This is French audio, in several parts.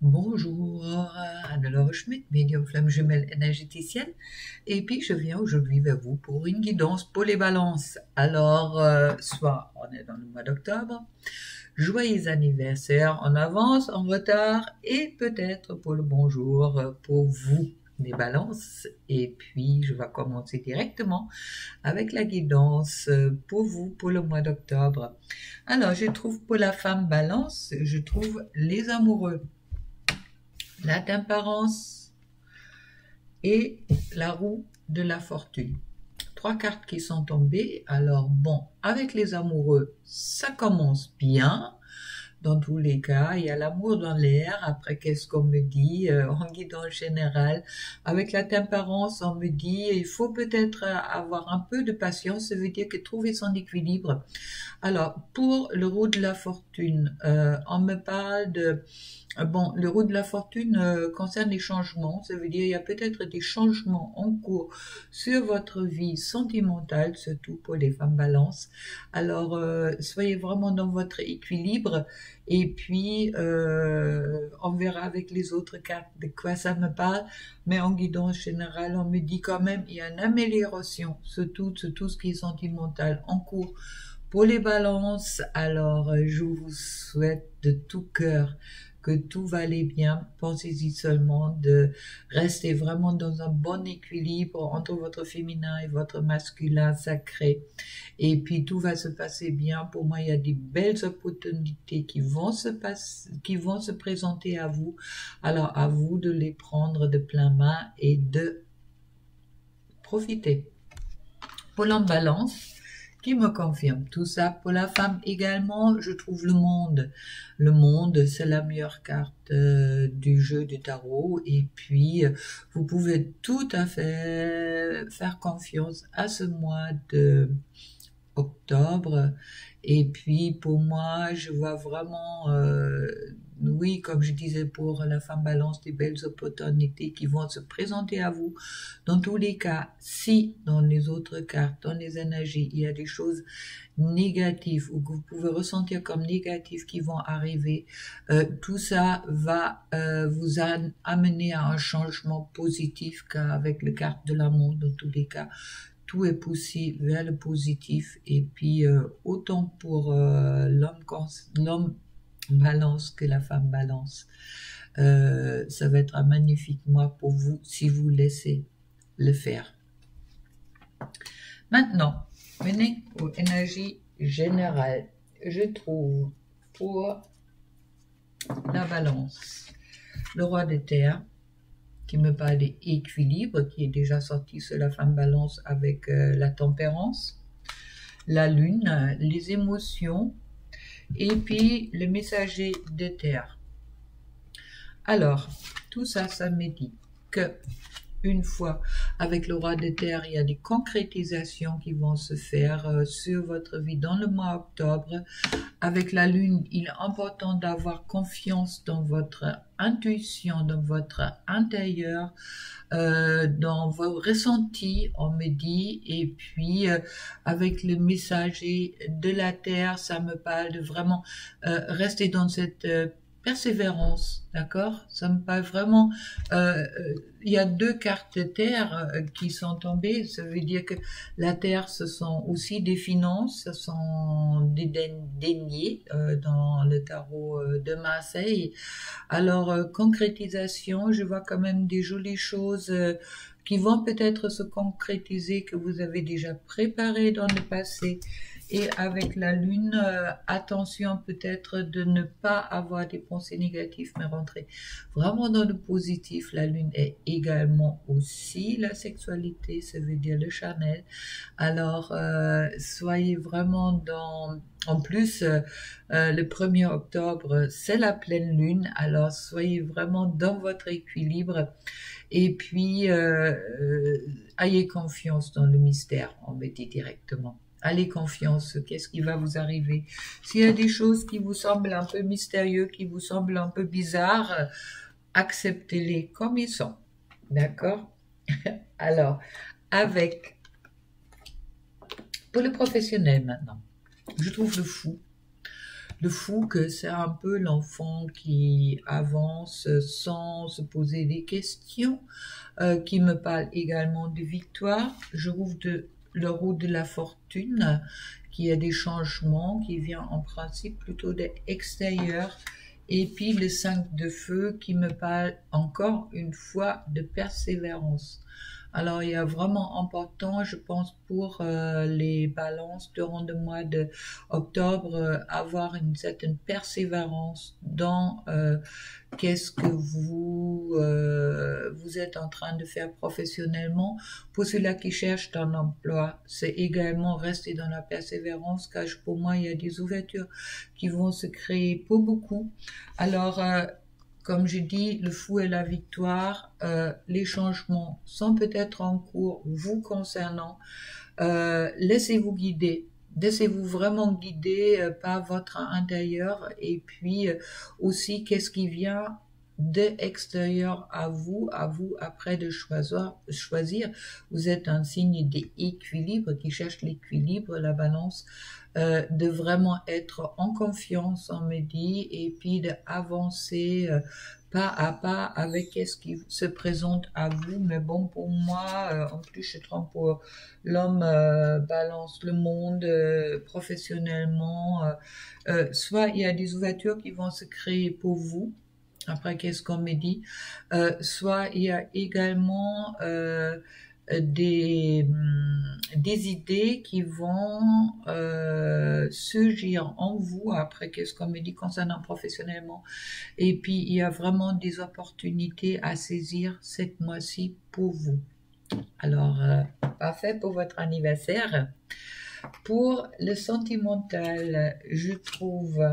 Bonjour, Anne-Laure Schmitt, médium flamme jumelle énergéticienne. Et puis je viens aujourd'hui vers vous pour une guidance pour les balances. Alors, soit on est dans le mois d'octobre, joyeux anniversaire en avance, en retard, et peut-être pour le bonjour pour vous, les balances. Et puis je vais commencer directement avec la guidance pour vous pour le mois d'octobre. Alors, je trouve pour la femme balance, je trouve les amoureux, la temperance et la roue de la fortune. Trois cartes qui sont tombées. Alors bon, avec les amoureux, ça commence bien. Dans tous les cas, il y a l'amour dans l'air. Après, qu'est-ce qu'on me dit en guidance générale? Avec la tempérance, on me dit il faut peut-être avoir un peu de patience. Ça veut dire que trouver son équilibre. Alors, pour le roue de la fortune, on me parle de... Bon, le roue de la fortune concerne les changements. Ça veut dire il y a peut-être des changements en cours sur votre vie sentimentale, surtout pour les femmes balances. Alors, soyez vraiment dans votre équilibre. Et puis, on verra avec les autres cartes de quoi ça me parle. Mais en guidance générale, on me dit quand même il y a une amélioration, surtout sur tout ce qui est sentimental en cours. Pour les balances, alors je vous souhaite de tout cœur que tout va aller bien. Pensez-y seulement de rester vraiment dans un bon équilibre entre votre féminin et votre masculin sacré. Et puis tout va se passer bien. Pour moi, il y a des belles opportunités qui vont se présenter à vous. Alors à vous de les prendre de plein main et de profiter. Pour l'embalance, qui me confirme tout ça. Pour la femme également, je trouve le monde. Le monde, c'est la meilleure carte du jeu du tarot. Et puis, vous pouvez tout à fait faire confiance à ce mois de octobre. Et puis, pour moi, je vois vraiment, oui, comme je disais pour la femme balance, des belles opportunités qui vont se présenter à vous. Dans tous les cas, si dans les autres cartes, dans les énergies, il y a des choses négatives ou que vous pouvez ressentir comme négatives qui vont arriver, tout ça va vous amener à un changement positif, car avec les cartes de l'amour, dans tous les cas, tout est poussé vers le positif. Et puis autant pour l'homme balance que la femme balance, ça va être un magnifique mois pour vous si vous laissez le faire. Maintenant, venez aux énergies générales. Je trouve pour la balance le roi de terre, qui me parle d'équilibre, qui est déjà sorti sur la femme balance avec la tempérance, la lune, les émotions, et puis le messager de terre. Alors, tout ça, ça me dit que une fois avec le roi de terre, il y a des concrétisations qui vont se faire sur votre vie dans le mois d'octobre. Avec la lune, il est important d'avoir confiance dans votre intuition, dans votre intérieur, dans vos ressentis, on me dit. Et puis, avec le messager de la terre, ça me parle de vraiment rester dans cette persévérance, d'accord? Ça me parle vraiment. Il y a deux cartes de terre qui sont tombées. Ça veut dire que la terre, ce sont aussi des finances, ce sont des deniers dans le tarot de Marseille. Alors, concrétisation, je vois quand même des jolies choses qui vont peut-être se concrétiser, que vous avez déjà préparé dans le passé. Et avec la lune, attention peut-être de ne pas avoir des pensées négatives, mais rentrer vraiment dans le positif. La lune est également aussi la sexualité, ça veut dire le charnel. Alors, soyez vraiment dans... En plus, le 1er octobre, c'est la pleine lune, alors soyez vraiment dans votre équilibre. Et puis, ayez confiance dans le mystère, on me dit directement. Allez confiance, qu'est-ce qui va vous arriver? S'il y a des choses qui vous semblent un peu mystérieuses, qui vous semblent un peu bizarres, acceptez-les comme ils sont. D'accord? Alors, pour le professionnel maintenant, je trouve le fou. Le fou, que c'est un peu l'enfant qui avance sans se poser des questions, qui me parle également de victoire. Je rouvre le roue de la fortune, qui a des changements, qui vient en principe plutôt de l'extérieur. Et puis le 5 de feu qui me parle encore une fois de persévérance. Alors, il y a vraiment important, je pense, pour les balances durant le mois de octobre, avoir une certaine persévérance dans qu'est-ce que vous êtes en train de faire professionnellement. Pour ceux-là qui cherchent un emploi, c'est également rester dans la persévérance, car pour moi, il y a des ouvertures qui vont se créer pour beaucoup. Alors, comme je dis, le fou et la victoire, les changements sont peut-être en cours vous concernant. Laissez-vous guider. Laissez-vous vraiment guider par votre intérieur et puis aussi qu'est-ce qui vient de extérieur à vous après de choisir. Vous êtes un signe d'équilibre qui cherche l'équilibre, la balance, de vraiment être en confiance, on me dit, et puis d'avancer pas à pas avec ce qui se présente à vous. Mais bon, pour moi, en plus je trompe pour l'homme balance le monde professionnellement. Soit il y a des ouvertures qui vont se créer pour vous, après qu'est-ce qu'on me dit, soit il y a également des idées qui vont surgir en vous après qu'est-ce qu'on me dit concernant professionnellement. Et puis il y a vraiment des opportunités à saisir cette mois-ci pour vous. Alors parfait pour votre anniversaire. Pour le sentimental, je trouve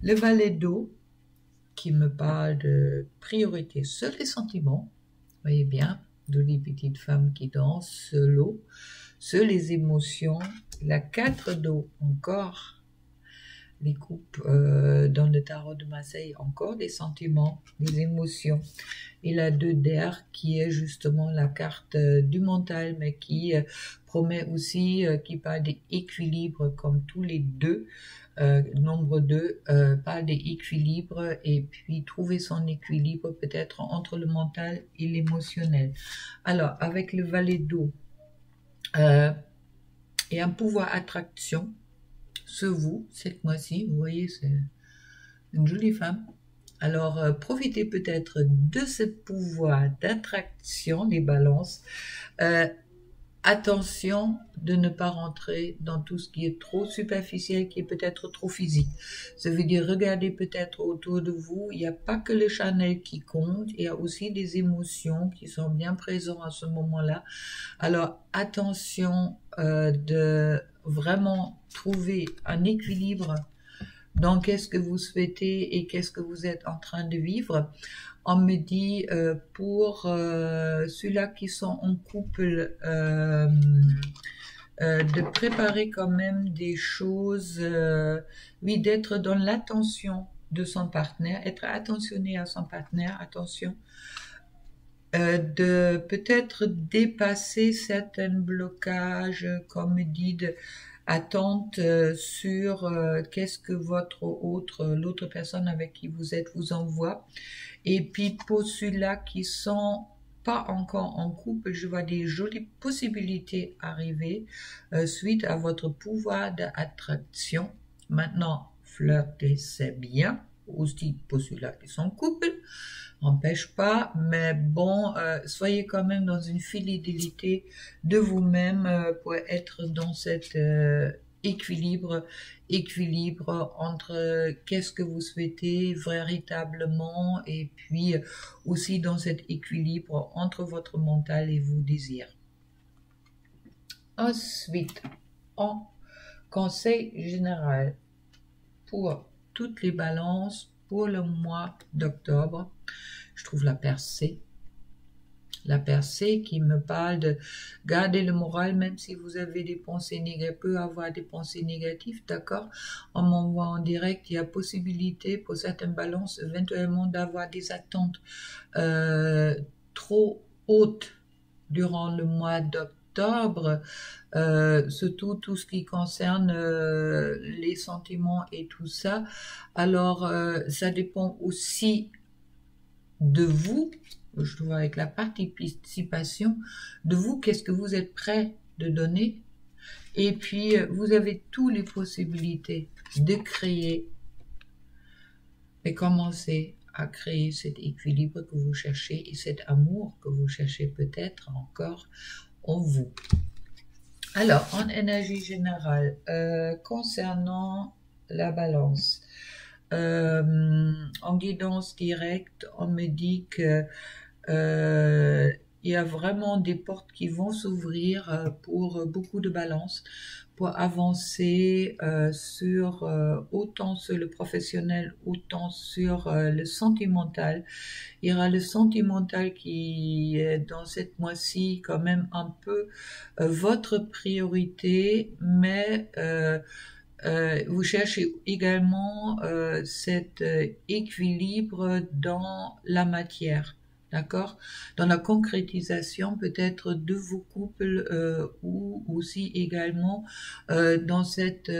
le valet d'eau qui me parle de priorité sur les sentiments. Vous voyez bien, de les petites femmes qui dansent sur l'eau, sur les émotions. La 4 d'eau, encore les coupes dans le tarot de Marseille, encore des sentiments, des émotions. Et la 2 d'air qui est justement la carte du mental, mais qui promet aussi, qui parle d'équilibre comme tous les deux. Nombre 2 parle d'équilibre et puis trouver son équilibre peut-être entre le mental et l'émotionnel. Alors avec le valet d'eau et un pouvoir attraction sur vous cette mois-ci, vous voyez c'est une jolie femme. Alors profitez peut-être de ce pouvoir d'attraction des balances. Attention de ne pas rentrer dans tout ce qui est trop superficiel, qui est peut-être trop physique. Ça veut dire, regardez peut-être autour de vous, il n'y a pas que le Chanel qui compte, il y a aussi des émotions qui sont bien présentes à ce moment-là. Alors, attention de vraiment trouver un équilibre dans qu'est-ce que vous souhaitez et qu'est-ce que vous êtes en train de vivre. On me dit pour ceux-là qui sont en couple, de préparer quand même des choses, oui, d'être dans l'attention de son partenaire, être attentionné à son partenaire, attention, de peut-être dépasser certains blocages, comme me dit, attente sur qu'est-ce que l'autre personne avec qui vous êtes vous envoie. Et puis pour ceux-là qui sont pas encore en couple, je vois des jolies possibilités arriver suite à votre pouvoir d'attraction. Maintenant, flirter, c'est bien, aussi pour ceux-là qui sont en couple, n'empêche pas, mais bon, soyez quand même dans une fidélité de vous-même pour être dans cet équilibre entre qu'est-ce que vous souhaitez véritablement et puis aussi dans cet équilibre entre votre mental et vos désirs. Ensuite, en conseil général pour toutes les balances pour le mois d'octobre, je trouve la percée qui me parle de garder le moral, même si vous avez des pensées négatives, peut avoir des pensées négatives, d'accord? On m'envoie en direct, il y a possibilité pour certaines balances éventuellement d'avoir des attentes trop hautes durant le mois d'octobre. d'octobre, surtout tout ce qui concerne les sentiments et tout ça. Alors, ça dépend aussi de vous, je vois avec la participation, de vous, qu'est-ce que vous êtes prêt de donner. Et puis, vous avez toutes les possibilités de créer et commencer à créer cet équilibre que vous cherchez et cet amour que vous cherchez peut-être encore en vous. Alors, en énergie générale, concernant la balance, en guidance directe, on me dit que il y a vraiment des portes qui vont s'ouvrir pour beaucoup de balance, pour avancer sur autant sur le professionnel, autant sur le sentimental. Il y aura le sentimental qui est dans cette mois-ci quand même un peu votre priorité, mais vous cherchez également cet équilibre dans la matière. D'accord? Dans la concrétisation peut-être de vos couples ou aussi également dans cette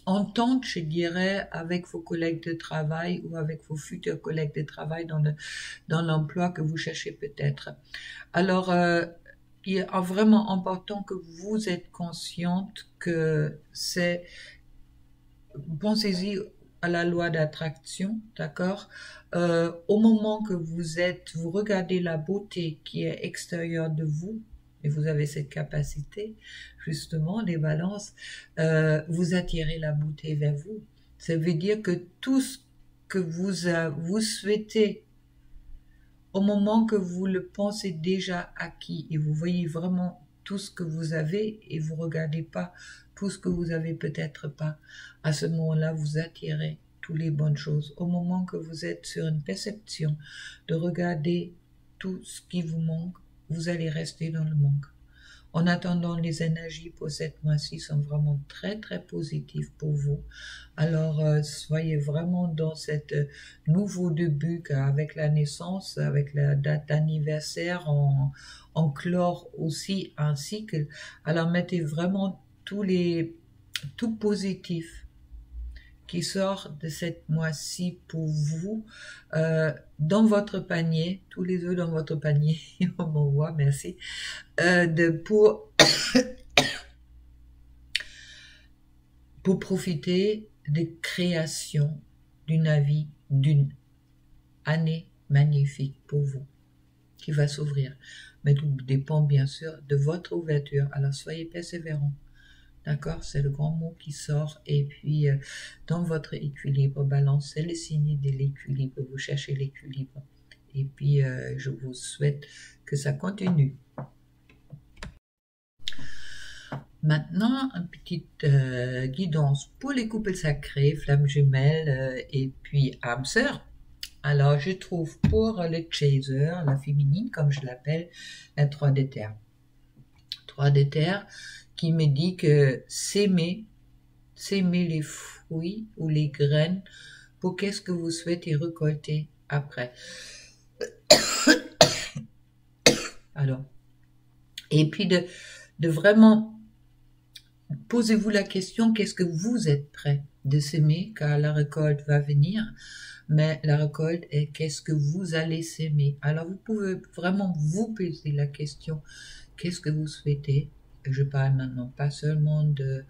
entente, je dirais, avec vos collègues de travail ou avec vos futurs collègues de travail dans l'emploi que vous cherchez peut-être. Alors, il est vraiment important que vous êtes consciente que c'est... Pensez-y à la loi d'attraction, d'accord? Au moment que vous regardez la beauté qui est extérieure de vous, et vous avez cette capacité, justement, des balances, vous attirez la beauté vers vous. Ça veut dire que tout ce que vous souhaitez, au moment que vous le pensez déjà acquis, et vous voyez vraiment tout ce que vous avez, et vous regardez pas tout ce que vous avez peut-être pas, à ce moment-là, vous attirez toutes les bonnes choses. Au moment que vous êtes sur une perception de regarder tout ce qui vous manque, vous allez rester dans le manque. En attendant, les énergies pour cette mois-ci sont vraiment très très positives pour vous. Alors, soyez vraiment dans cet nouveau début avec la naissance, avec la date d'anniversaire, en clore aussi un cycle. Alors, mettez vraiment tout positif qui sort de cette mois-ci pour vous dans votre panier, tous les œufs dans votre panier, on m'envoie, merci, pour profiter des créations d'une année magnifique pour vous qui va s'ouvrir. Mais tout dépend bien sûr de votre ouverture, alors soyez persévérants. D'accord, c'est le grand mot qui sort. Et puis, dans votre équilibre, balance, c'est le signe de l'équilibre. Vous cherchez l'équilibre. Et puis, je vous souhaite que ça continue. Maintenant, une petite guidance pour les couples sacrés, flammes jumelles et puis âme sœur. Alors, je trouve pour le chaser, la féminine, comme je l'appelle, la 3 de terre. 3 de terre, qui me dit que s'aimer les fruits ou les graines pour qu'est-ce que vous souhaitez récolter après. Alors, et puis de vraiment, posez-vous la question, qu'est-ce que vous êtes prêt de s'aimer, car la récolte va venir, mais la récolte est qu'est-ce que vous allez s'aimer. Alors, vous pouvez vraiment vous poser la question, qu'est-ce que vous souhaitez? Je parle maintenant pas seulement de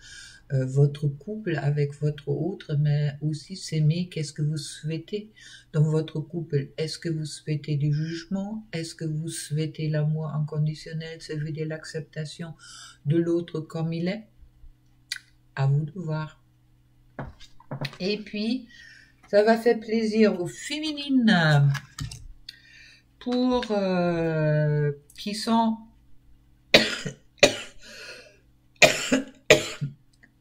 votre couple avec votre autre, mais aussi s'aimer. Qu'est-ce que vous souhaitez dans votre couple? Est-ce que vous souhaitez du jugement? Est-ce que vous souhaitez l'amour inconditionnel? Ça veut dire l'acceptation de l'autre comme il est? À vous de voir. Et puis, ça va faire plaisir aux féminines pour qui sont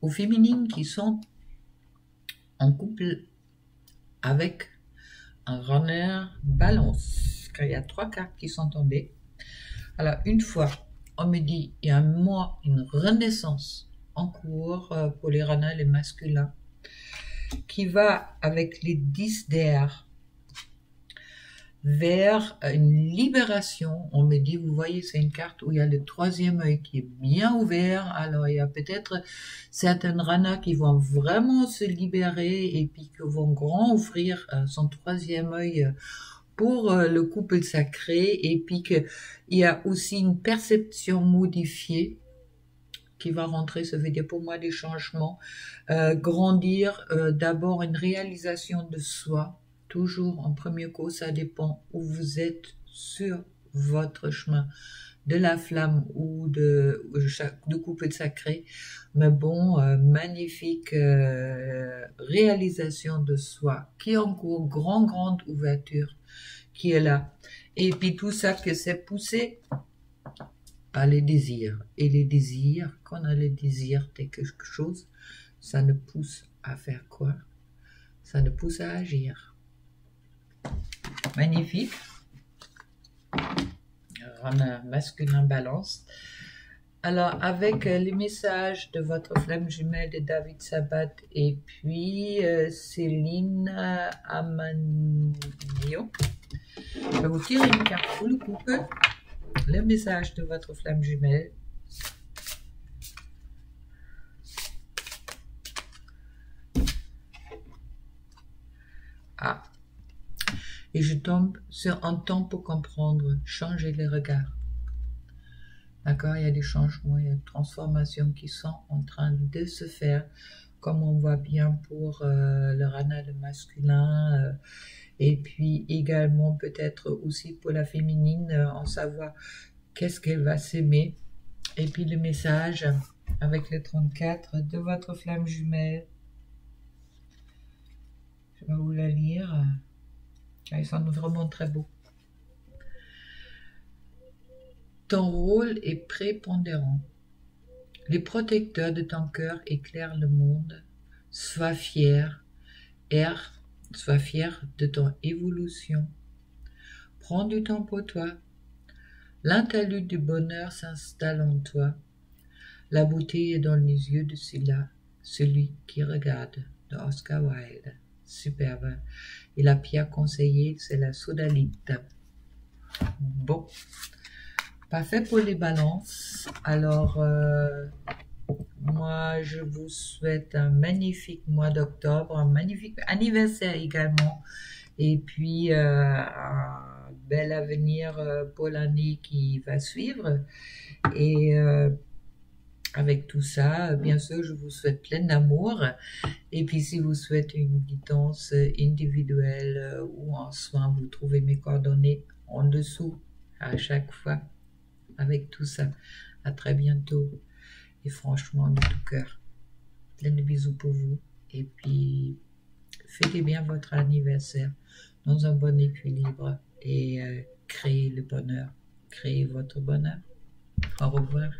aux féminines qui sont en couple avec un runner balance, car il y a 3 cartes qui sont tombées. Alors, une fois, on me dit, il y a un mois, une renaissance en cours pour les runners, les masculins, qui va avec les 10 d'air. vers une libération. On me dit, vous voyez, c'est une carte où il y a le troisième œil qui est bien ouvert. Alors, il y a peut-être certaines ranas qui vont vraiment se libérer et puis qui vont grand ouvrir son troisième œil pour le couple sacré, et puis qu'il y a aussi une perception modifiée qui va rentrer. Ça veut dire pour moi des changements, grandir, d'abord une réalisation de soi, toujours en premier coup. Ça dépend où vous êtes sur votre chemin de la flamme ou de couple sacré, mais bon, magnifique réalisation de soi qui est en cours, grande ouverture qui est là, et puis tout ça que c'est poussé par les désirs, et les désirs, quand on a les désirs de quelque chose, ça ne pousse à faire quoi? Ça ne pousse à agir. Magnifique. Rana masculin balance. Alors, avec les messages de votre flamme jumelle de David Sabat et puis Céline Amanio, je vais vous tirer une carte pour le couple, le message de votre flamme jumelle. Ah, et je tombe sur un temps pour comprendre, changer les regards. D'accord, il y a des changements, il y a des transformations qui sont en train de se faire, comme on voit bien pour le rana, le masculin, et puis également peut-être aussi pour la féminine, en savoir qu'est-ce qu'elle va s'aimer. Et puis le message avec le 34 de votre flamme jumelle. Je vais vous la lire. Ils sont vraiment très beaux. Ton rôle est prépondérant. Les protecteurs de ton cœur éclairent le monde. Sois fier. Sois fier de ton évolution. Prends du temps pour toi. L'interlude du bonheur s'installe en toi. La beauté est dans les yeux de celui qui regarde, de Oscar Wilde. Superbe. Et la pierre conseillée, c'est la sodalite. Bon. Parfait pour les balances. Alors, moi, je vous souhaite un magnifique mois d'octobre, un magnifique anniversaire également. Et puis, un bel avenir pour l'année qui va suivre. Et avec tout ça, bien sûr, je vous souhaite plein d'amour. Et puis, si vous souhaitez une guidance individuelle ou en soin, vous trouvez mes coordonnées en dessous à chaque fois. Avec tout ça, à très bientôt. Et franchement, de tout cœur, plein de bisous pour vous. Et puis, fêtez bien votre anniversaire dans un bon équilibre et créez le bonheur. Créez votre bonheur. Au revoir.